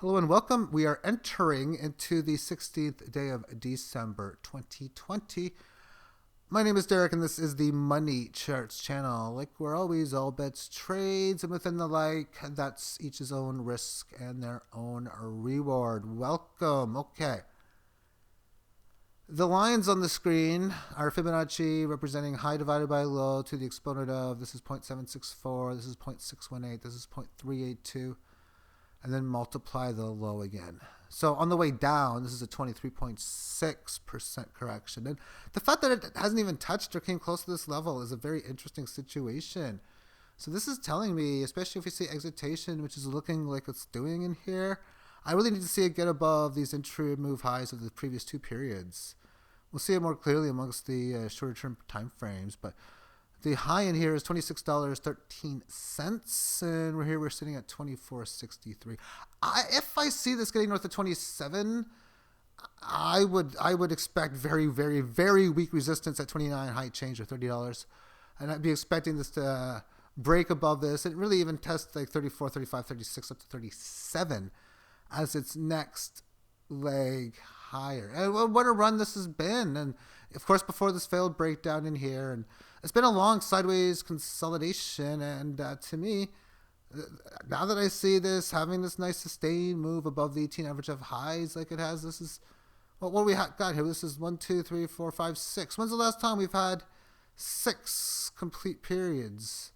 Hello and welcome. We are entering into the 16th day of December 2020. My name is Derek and this is the Money Charts channel. Like we're always, all bets, trades, and within the like, that's each his own risk and their own reward. Welcome. Okay. The lines on the screen are Fibonacci representing high divided by low to the exponent of this is 0.764, this is 0.618, this is 0.382. And then multiply the low again. So on the way down, this is a 23.6% correction. And the fact that it hasn't even touched or came close to this level is a very interesting situation. So this is telling me, especially if we see excitation, which is looking like it's doing in here, I really need to see it get above these intra-move highs of the previous two periods. We'll see it more clearly amongst the shorter-term time frames, but the high in here is $26.13, and we're sitting at $24.63. If I see this getting north of 27, I would expect very, very, very weak resistance at 29, high change of $30, and I'd be expecting this to break above this. It really even tests like 34, 35, 36 up to 37 as its next leg higher. And what a run this has been, and of course before this failed breakdown in here, and it's been a long sideways consolidation. And to me, now that I see this having this nice sustained move above the 18 average of highs like it has, this is what we got here. This is 1, 2, 3, 4, 5, 6. When's the last time we've had 6 complete periods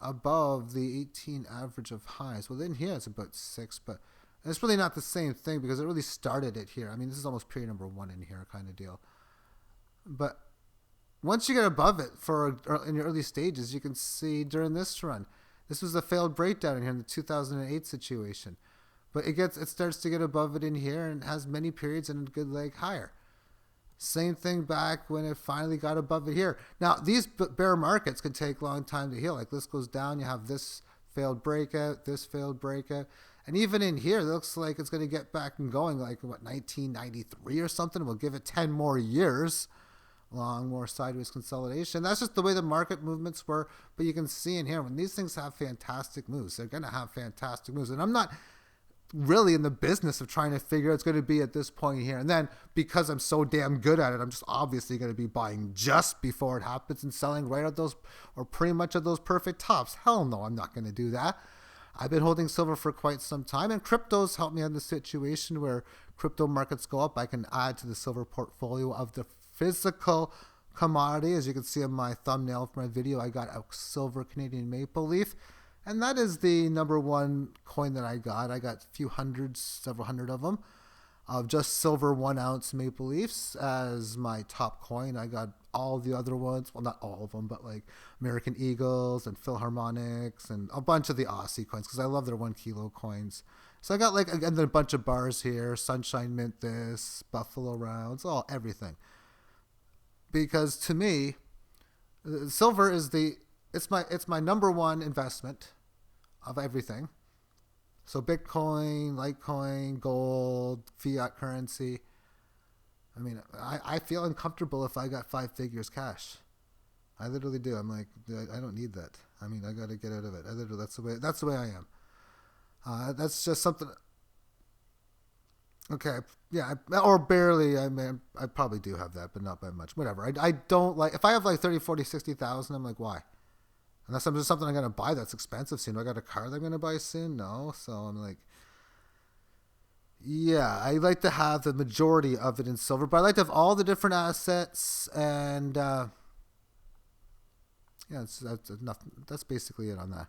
above the 18 average of highs? Well, in here it's about 6, but it's really not the same thing because it really started it here. I mean, this is almost period number 1 in here kind of deal. But once you get above it in your early stages, you can see during this run, this was a failed breakdown in here in the 2008 situation. But it starts to get above it in here and has many periods and a good leg higher. Same thing back when it finally got above it here. Now, these bear markets can take a long time to heal. Like this goes down, you have this failed breakout, this failed breakout. And even in here, it looks like it's going to get back and going like, 1993 or something. We'll give it 10 more years. Long, more sideways consolidation. That's just the way the market movements were. But you can see in here, when these things have fantastic moves, they're going to have fantastic moves. And I'm not really in the business of trying to figure out it's going to be at this point here. And then because I'm so damn good at it, I'm just obviously going to be buying just before it happens and selling right at those, or pretty much at those perfect tops. Hell no, I'm not going to do that. I've been holding silver for quite some time, and cryptos help me in the situation where crypto markets go up. I can add to the silver portfolio of the physical commodity. As you can see in my thumbnail for my video, I got a silver Canadian maple leaf, and that is the number one coin that I got. I got a few hundreds, several hundred of them, of just silver 1 ounce maple leafs as my top coin. I got all the other ones, well, not all of them, but like American Eagles and Philharmonics and a bunch of the Aussie coins because I love their 1 kilo coins. So I got and then a bunch of bars here, Sunshine Mint this, Buffalo Rounds, everything. Because to me, silver is it's my number one investment of everything. So Bitcoin, Litecoin, gold, fiat currency. I mean, I feel uncomfortable if I got 5 figures cash. I literally do. I'm like, I don't need that. I mean, I got to get out of it. That's the way I am. That's just something. Okay, yeah, or barely. I probably do have that, but not by much. Whatever. I don't like, if I have like 30, 40, 60,000, I'm like, why? Unless I'm just something I'm going to buy that's expensive soon. I got a car that I'm going to buy soon? No. So I'm like, yeah, I like to have the majority of it in silver, but I like to have all the different assets, and yeah, that's basically it on that.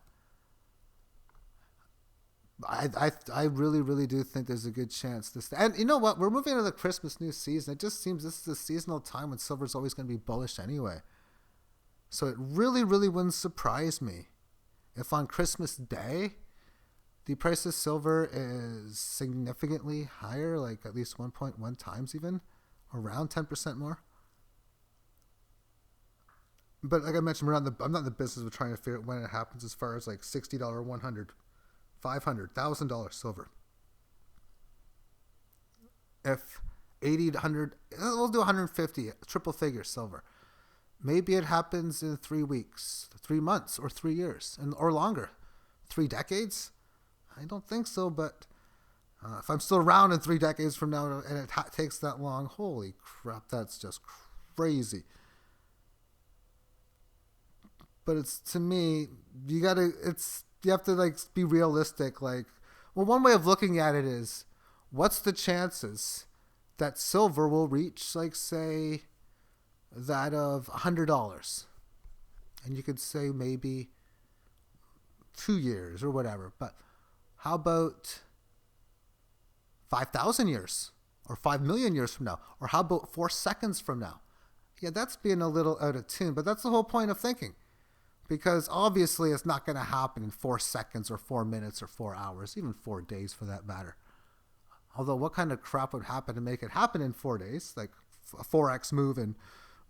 I really, really do think there's a good chance this, and you know what? We're moving into the Christmas new season. It just seems this is a seasonal time when silver's always going to be bullish anyway. So it really, really wouldn't surprise me if on Christmas Day, the price of silver is significantly higher, like at least 1.1 times even, around 10% more. But like I mentioned, I'm not in the business of trying to figure out when it happens as far as like $60, $100, $500, $1,000 silver. If 80 to 100, we'll do 150, triple figure silver. Maybe it happens in 3 weeks, 3 months, or 3 years, or longer. 3 decades? I don't think so, but If I'm still around in 3 decades from now and it takes that long, holy crap, that's just crazy. But it's, to me, you have to like be realistic. Like, well, one way of looking at it is, what's the chances that silver will reach, like, say, that of $100? And you could say maybe 2 years or whatever. But how about 5,000 years or 5 million years from now? Or how about 4 seconds from now? Yeah, that's being a little out of tune, but that's the whole point of thinking. Because obviously it's not going to happen in 4 seconds or 4 minutes or 4 hours, even 4 days for that matter. Although what kind of crap would happen to make it happen in 4 days? Like a 4x move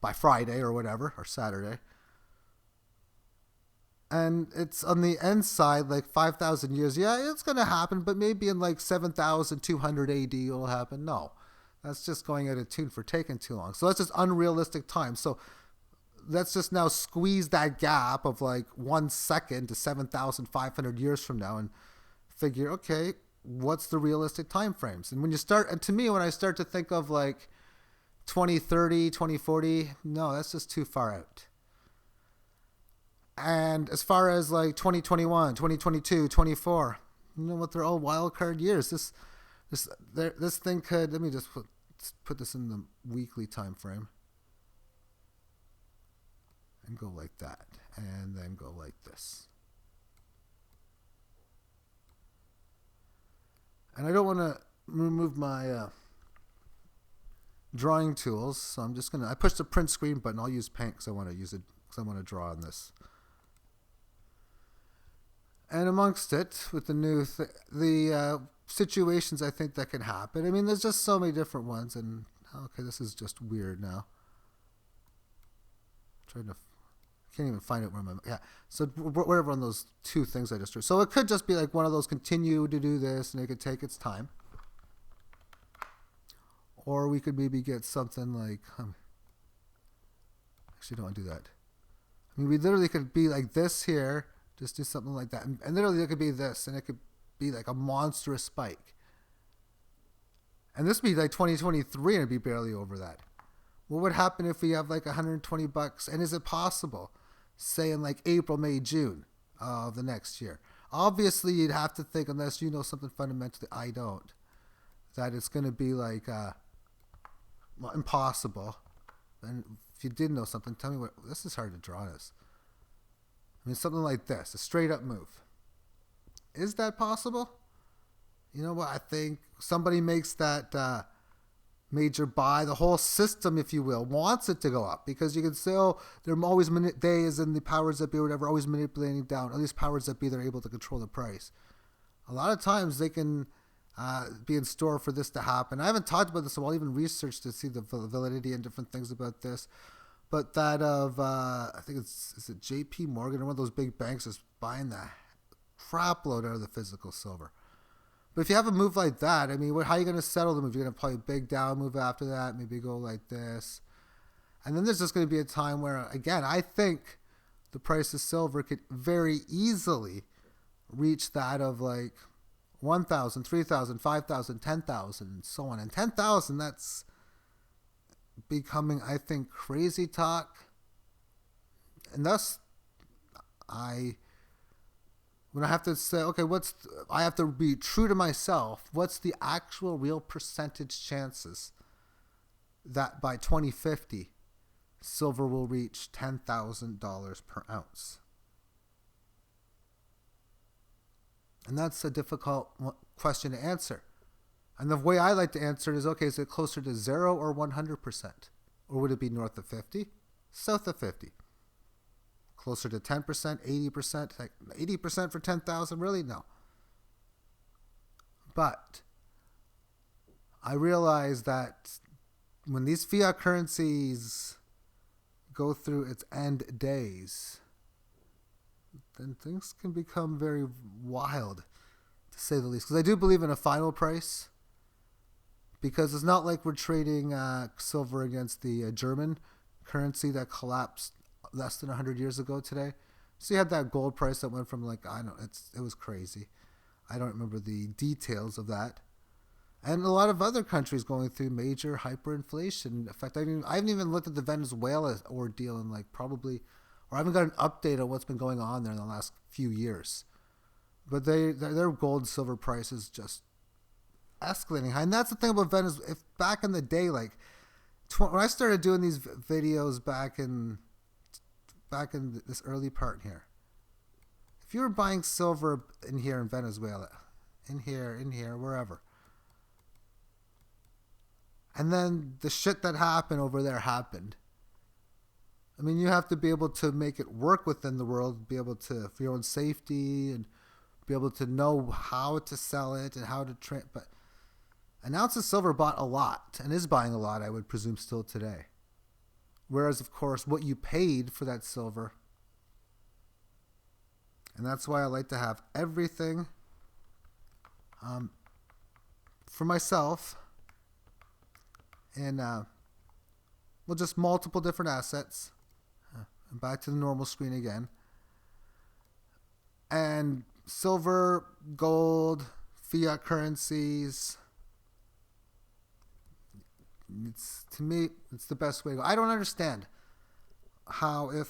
by Friday or whatever, or Saturday. And it's on the end side, like 5,000 years. Yeah, it's going to happen, but maybe in like 7,200 AD it'll happen. No, that's just going out of tune for taking too long. So that's just unrealistic time. So let's just now squeeze that gap of like 1 second to 7,500 years from now and figure, okay, what's the realistic time frames? And when I start to think of like 2030, 2040, no, that's just too far out. And as far as like 2021, 2022, 24, you know what, they're all wild card years. This thing could, let me just put this in the weekly time frame. And go like that, and then go like this. And I don't want to remove my drawing tools, so I'm just I pushed the print screen button. I'll use paint because I want to use it, because I want to draw on this. And amongst it, with the new situations I think that can happen. I mean, there's just so many different ones, and okay, this is just weird now. Can't even find it where so whatever on those 2 things I just drew. So it could just be like one of those, continue to do this, and it could take its time. Or we could maybe get something like, actually don't want to do that. I mean, we literally could be like this here, just do something like that. And literally it could be this, and it could be like a monstrous spike. And this would be like 2023 and it'd be barely over that. What would happen if we have like $120? And is it possible, say in like April, May, June of the next year? Obviously, you'd have to think, unless you know something fundamentally I don't, that it's going to be like impossible. And if you did know something, tell me this is hard to draw this. I mean, something like this, a straight up move. Is that possible? You know what? I think somebody makes that major buy. The whole system, if you will, wants it to go up, because you can say, oh, they're always they, as in the powers that be or whatever, always manipulating down. At least powers that be, they're able to control the price. A lot of times they can be in store for this to happen. I haven't talked about this, so I'll even research to see the validity and different things about this. But that of, I think is it JP Morgan, or one of those big banks, is buying the crap load out of the physical silver. But if you have a move like that, I mean, how are you going to settle the move? You're going to probably big down move after that, maybe go like this. And then there's just going to be a time where, again, I think the price of silver could very easily reach that of like 1,000, 3,000, 5,000, 10,000, and so on. And 10,000, that's becoming, I think, crazy talk. And thus, when I have to say, okay, I have to be true to myself, what's the actual real percentage chances that by 2050, silver will reach $10,000 per ounce? And that's a difficult question to answer. And the way I like to answer it is, okay, is it closer to 0 or 100%? Or would it be north of 50, south of 50? Closer to 10%, 80%, like 80% for 10,000? Really? No. But I realize that when these fiat currencies go through its end days, then things can become very wild, to say the least. Because I do believe in a final price, because it's not like we're trading silver against the German currency that collapsed less than 100 years ago today. So you had that gold price that went from like, it was crazy. I don't remember the details of that. And a lot of other countries going through major hyperinflation. In fact, I haven't even looked at the Venezuela ordeal in like probably, or I haven't got an update on what's been going on there in the last few years. But their gold and silver prices just escalating high. And that's the thing about Venezuela. If back in the day, like when I started doing these videos back in this early part here, if you were buying silver in here in Venezuela, in here, wherever, and then the shit that happened over there happened. I mean, you have to be able to make it work within the world, be able to, for your own safety, and be able to know how to sell it and how to trade. But an ounce of silver bought a lot and is buying a lot, I would presume, still today. Whereas, of course, what you paid for that silver, and that's why I like to have everything for myself in well, just multiple different assets. And back to the normal screen again. And silver, gold, fiat currencies. To me, it's the best way to go. I don't understand how you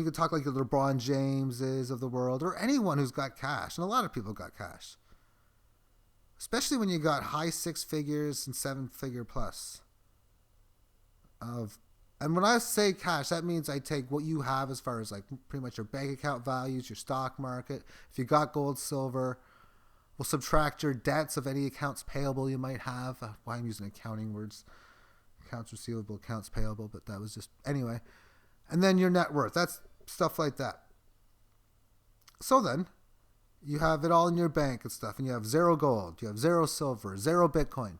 could talk like the LeBron Jameses of the world or anyone who's got cash. And a lot of people got cash. Especially when you got high 6 figures and 7-figure plus. And when I say cash, that means I take what you have as far as like pretty much your bank account values, your stock market. If you got gold, silver, we'll subtract your debts of any accounts payable you might have. Why I'm using accounting words. Accounts receivable, accounts payable, but that was just, anyway. And then your net worth. That's stuff like that. So then, you have it all in your bank and stuff, and you have 0 gold, you have 0 silver, 0 Bitcoin.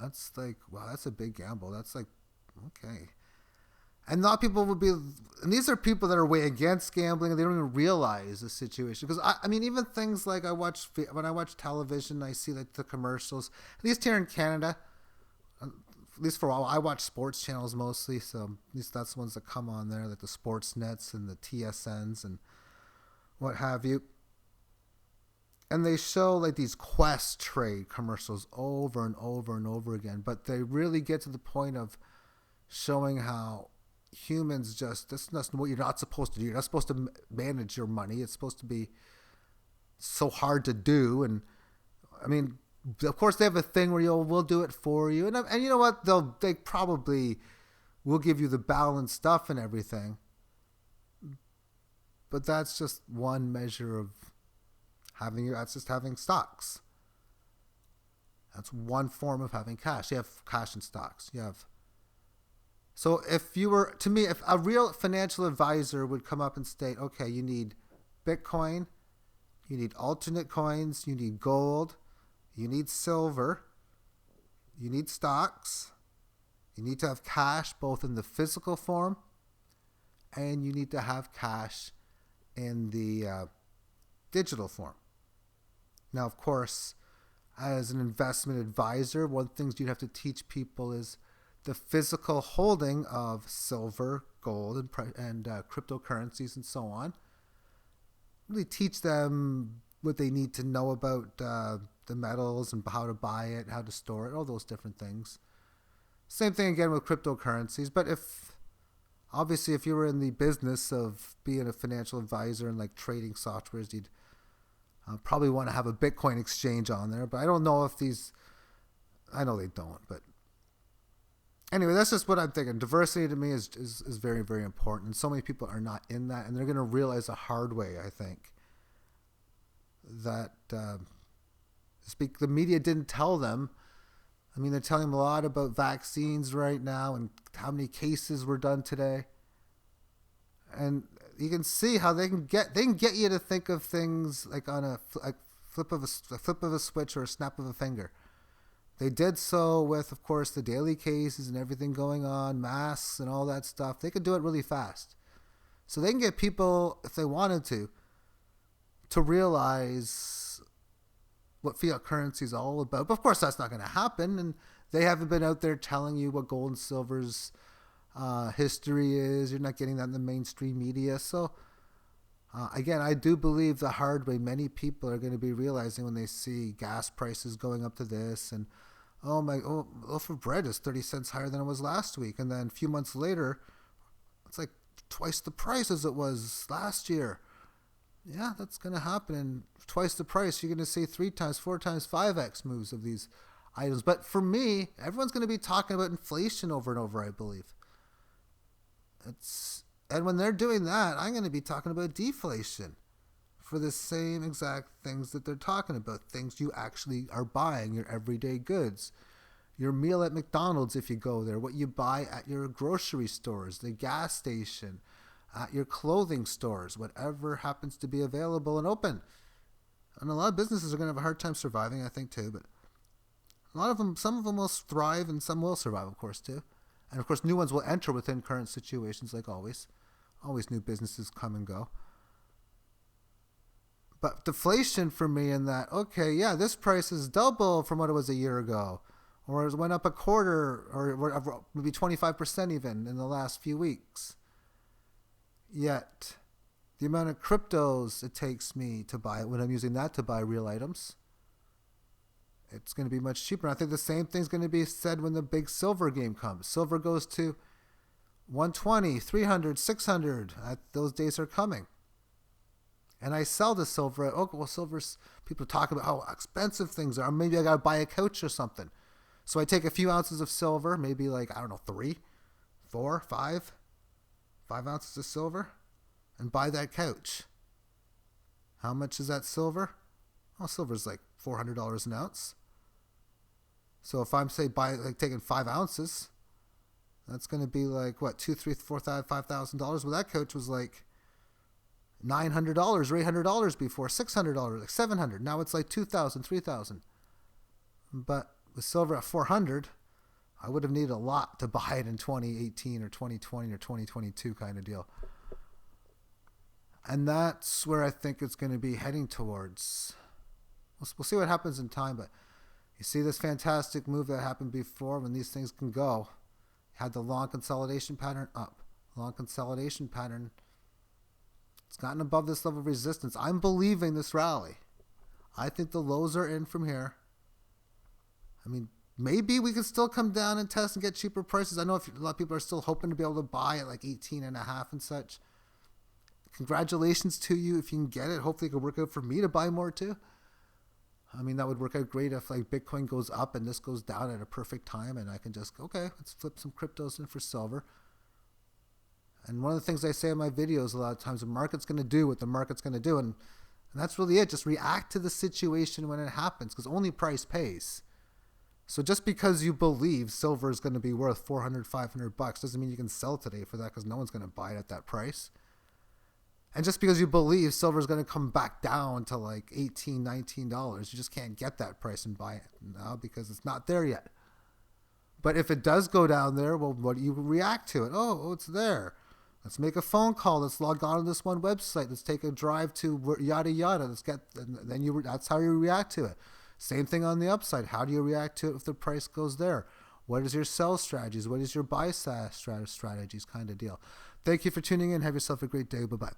That's like, wow, that's a big gamble. That's like, okay. And not people would be, and these are people that are way against gambling and they don't even realize the situation. Because I mean, even things like when I watch television, I see like the commercials, at least here in Canada, at least for a while, I watch sports channels mostly. So at least that's the ones that come on there, like the sports nets and the TSNs and what have you. And they show like these Quest trade commercials over and over and over again. But they really get to the point of showing how humans that's what you're not supposed to do. You're not supposed to manage your money. It's supposed to be so hard to do. And I mean, of course they have a thing where we'll do it for you. And you know what? They probably will give you the balanced stuff and everything. But that's just one measure of that's just having stocks. That's one form of having cash. You have cash and stocks. So if a real financial advisor would come up and state, okay, you need Bitcoin, you need alternate coins, you need gold, you need silver, you need stocks, you need to have cash both in the physical form, and you need to have cash in the digital form. Now, of course, as an investment advisor, one of the things you'd have to teach people is the physical holding of silver, gold, and cryptocurrencies and so on. Really teach them what they need to know about the metals and how to buy it, how to store it, all those different things. Same thing again with cryptocurrencies. But if you were in the business of being a financial advisor and like trading softwares, you'd probably want to have a Bitcoin exchange on there. But I don't know if I know they don't, but anyway, that's just what I'm thinking. Diversity to me is very, very important. And so many people are not in that, and they're going to realize the hard way, I think, that the media didn't tell them. I mean, they're telling them a lot about vaccines right now and how many cases were done today. And you can see how they can get you to think of things like on a flip of a switch or a snap of a finger. They did so with, of course, the daily cases and everything going on, masks and all that stuff. They could do it really fast. So they can get people, if they wanted to realize what fiat currency is all about. But of course, that's not going to happen. And they haven't been out there telling you what gold and silver's history is. You're not getting that in the mainstream media. So Again, I do believe the hard way many people are going to be realizing when they see gas prices going up to this, and loaf of bread is 30 cents higher than it was last week. And then a few months later, it's like twice the price as it was last year. Yeah, that's going to happen. And twice the price, you're going to see 3 times, 4 times, 5x moves of these items. But for me, everyone's going to be talking about inflation over and over, I believe. And when they're doing that, I'm going to be talking about deflation for the same exact things that they're talking about, things you actually are buying, your everyday goods, your meal at McDonald's if you go there, what you buy at your grocery stores, the gas station, at your clothing stores, whatever happens to be available and open. And a lot of businesses are going to have a hard time surviving, I think, too. But a lot of them, some of them will thrive and some will survive, of course, too. And, of course, new ones will enter within current situations, like always. Always new businesses come and go. But deflation for me in that, okay, yeah, this price is double from what it was a year ago. Or it went up a quarter, or maybe 25% even in the last few weeks. Yet, the amount of cryptos it takes me to buy it, when I'm using that to buy real items, it's going to be much cheaper. And I think the same thing's going to be said when the big silver game comes. Silver goes to 120, 300, 600. Those days are coming. And I sell the silver. Silver's, people talk about how expensive things are. Maybe I got to buy a couch or something. So I take a few ounces of silver, maybe 3, 4, 5 ounces of silver, and buy that couch. How much is that silver? Well, silver's like $400 an ounce. So if I'm taking 5 ounces, that's going to be like what, $2,000, $3,000, $4,000, $5,000. Well, that coach was like $900 or $800 before, $600, like $700. Now it's like $2,000, $3,000. But with silver at $400, I would have needed a lot to buy it in 2018 or 2020 or 2022 kind of deal. And that's where I think it's going to be heading towards. We'll see what happens in time, but you see this fantastic move that happened before when these things can go. You had the long consolidation pattern up. Long consolidation pattern. It's gotten above this level of resistance. I'm believing this rally. I think the lows are in from here. I mean, maybe we can still come down and test and get cheaper prices. I know a lot of people are still hoping to be able to buy at like 18.5 and such. Congratulations to you if you can get it. Hopefully it can work out for me to buy more too. I mean, that would work out great if like Bitcoin goes up and this goes down at a perfect time and I can just, okay, let's flip some cryptos in for silver. And one of the things I say in my videos a lot of times, the market's going to do what the market's going to do. And that's really it. Just react to the situation when it happens, because only price pays. So just because you believe silver is going to be worth $400, $500 doesn't mean you can sell today for that, because no one's going to buy it at that price. And just because you believe silver is going to come back down to like $18, $19, you just can't get that price and buy it now because it's not there yet. But if it does go down there, well, what do you react to it? Oh, it's there. Let's make a phone call. Let's log on to this one website. Let's take a drive to yada yada. That's how you react to it. Same thing on the upside. How do you react to it if the price goes there? What is your sell strategies? What is your buy strategies kind of deal? Thank you for tuning in. Have yourself a great day. Bye-bye.